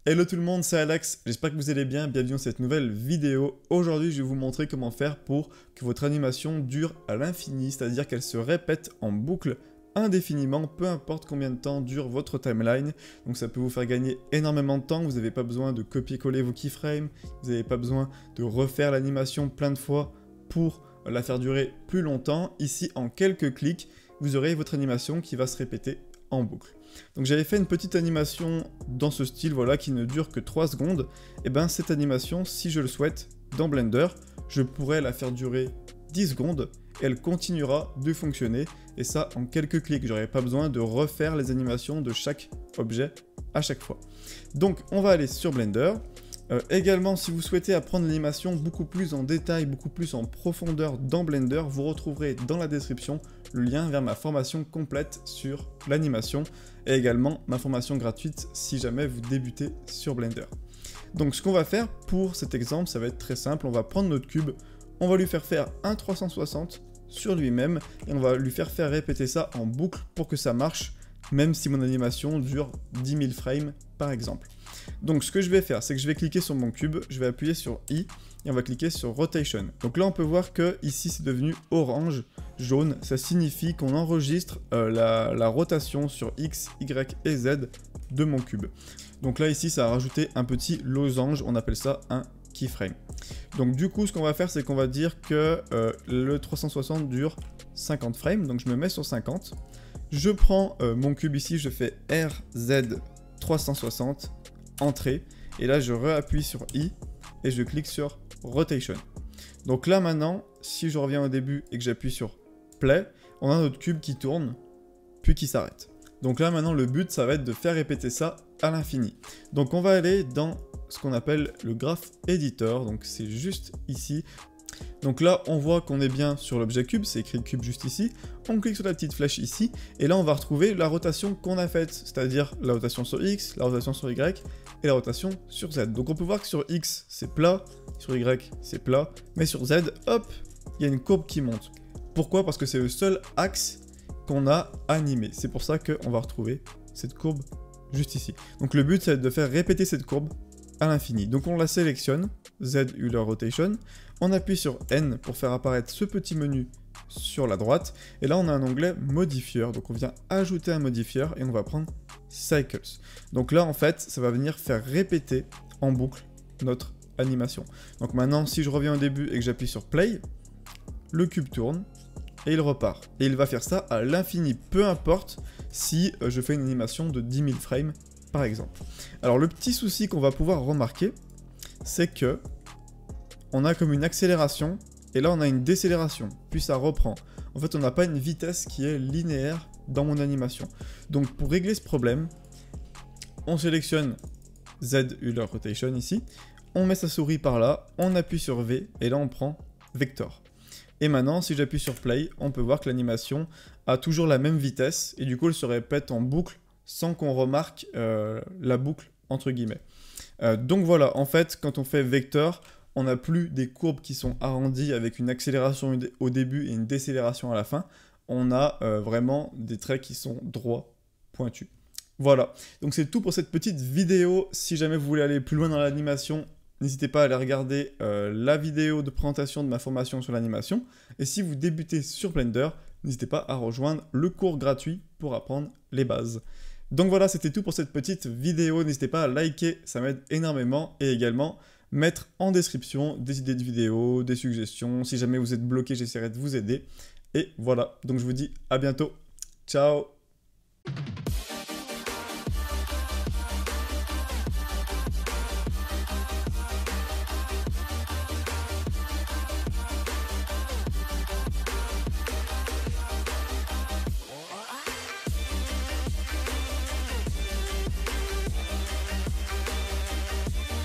Hello tout le monde, c'est Alex, j'espère que vous allez bien, bienvenue dans cette nouvelle vidéo. Aujourd'hui, je vais vous montrer comment faire pour que votre animation dure à l'infini, c'est-à-dire qu'elle se répète en boucle indéfiniment, peu importe combien de temps dure votre timeline. Donc ça peut vous faire gagner énormément de temps, vous n'avez pas besoin de copier-coller vos keyframes, vous n'avez pas besoin de refaire l'animation plein de fois pour la faire durer plus longtemps. Ici, en quelques clics, vous aurez votre animation qui va se répéter en boucle. Donc j'avais fait une petite animation dans ce style, voilà, qui ne dure que 3 secondes. Et bien cette animation, si je le souhaite, dans Blender, je pourrais la faire durer 10 secondes et elle continuera de fonctionner. Et ça en quelques clics, j'aurais pas besoin de refaire les animations de chaque objet à chaque fois. Donc on va aller sur Blender. Également, si vous souhaitez apprendre l'animation beaucoup plus en détail, beaucoup plus en profondeur dans Blender, vous retrouverez dans la description le lien vers ma formation complète sur l'animation et également ma formation gratuite si jamais vous débutez sur Blender. Donc ce qu'on va faire pour cet exemple, ça va être très simple, on va prendre notre cube, on va lui faire un 360 sur lui-même et on va lui faire répéter ça en boucle pour que ça marche, même si mon animation dure 10 000 frames par exemple. Donc ce que je vais faire, c'est que je vais cliquer sur mon cube, je vais appuyer sur I et on va cliquer sur Rotation. Donc là on peut voir que ici c'est devenu orange, jaune, ça signifie qu'on enregistre la rotation sur X, Y et Z de mon cube. Donc là ici ça a rajouté un petit losange, on appelle ça un keyframe. Donc du coup ce qu'on va faire, c'est qu'on va dire que le 360 dure 50 frames, donc je me mets sur 50. Je prends mon cube ici, je fais RZ 360, entrée, et là je réappuie sur I et je clique sur Rotation. Donc là maintenant, si je reviens au début et que j'appuie sur Play, on a notre cube qui tourne, puis qui s'arrête. Donc là maintenant le but ça va être de faire répéter ça à l'infini. Donc on va aller dans ce qu'on appelle le Graph Editor, donc c'est juste ici. Donc là, on voit qu'on est bien sur l'objet cube, c'est écrit cube juste ici. On clique sur la petite flèche ici, et là on va retrouver la rotation qu'on a faite, c'est-à-dire la rotation sur X, la rotation sur Y, et la rotation sur Z. Donc on peut voir que sur X, c'est plat, sur Y, c'est plat, mais sur Z, hop, il y a une courbe qui monte. Pourquoi? Parce que c'est le seul axe qu'on a animé. C'est pour ça qu'on va retrouver cette courbe juste ici. Donc le but, c'est de faire répéter cette courbe à l'infini. Donc on la sélectionne, Z Euler Rotation, on appuie sur N pour faire apparaître ce petit menu sur la droite, et là on a un onglet modifieur, donc on vient ajouter un modifieur et on va prendre Cycles. Donc là en fait ça va venir faire répéter en boucle notre animation. Donc maintenant si je reviens au début et que j'appuie sur Play, le cube tourne et il repart. Et il va faire ça à l'infini, peu importe si je fais une animation de 10 000 frames par exemple. Alors le petit souci qu'on va pouvoir remarquer, c'est que on a comme une accélération, et là on a une décélération, puis ça reprend. En fait on n'a pas une vitesse qui est linéaire dans mon animation. Donc pour régler ce problème, on sélectionne Z Euler Rotation ici, on met sa souris par là, on appuie sur V, et là on prend Vector. Et maintenant si j'appuie sur Play, on peut voir que l'animation a toujours la même vitesse, et du coup elle se répète en boucle, sans qu'on remarque la boucle entre guillemets. Donc voilà, en fait, quand on fait vecteur, on n'a plus des courbes qui sont arrondies avec une accélération au début et une décélération à la fin. On a vraiment des traits qui sont droits, pointus. Voilà, donc c'est tout pour cette petite vidéo. Si jamais vous voulez aller plus loin dans l'animation, n'hésitez pas à aller regarder la vidéo de présentation de ma formation sur l'animation. Et si vous débutez sur Blender, n'hésitez pas à rejoindre le cours gratuit pour apprendre les bases. Donc voilà, c'était tout pour cette petite vidéo. N'hésitez pas à liker, ça m'aide énormément. Et également, mettre en description des idées de vidéos, des suggestions. Si jamais vous êtes bloqué, j'essaierai de vous aider. Et voilà, donc je vous dis à bientôt. Ciao!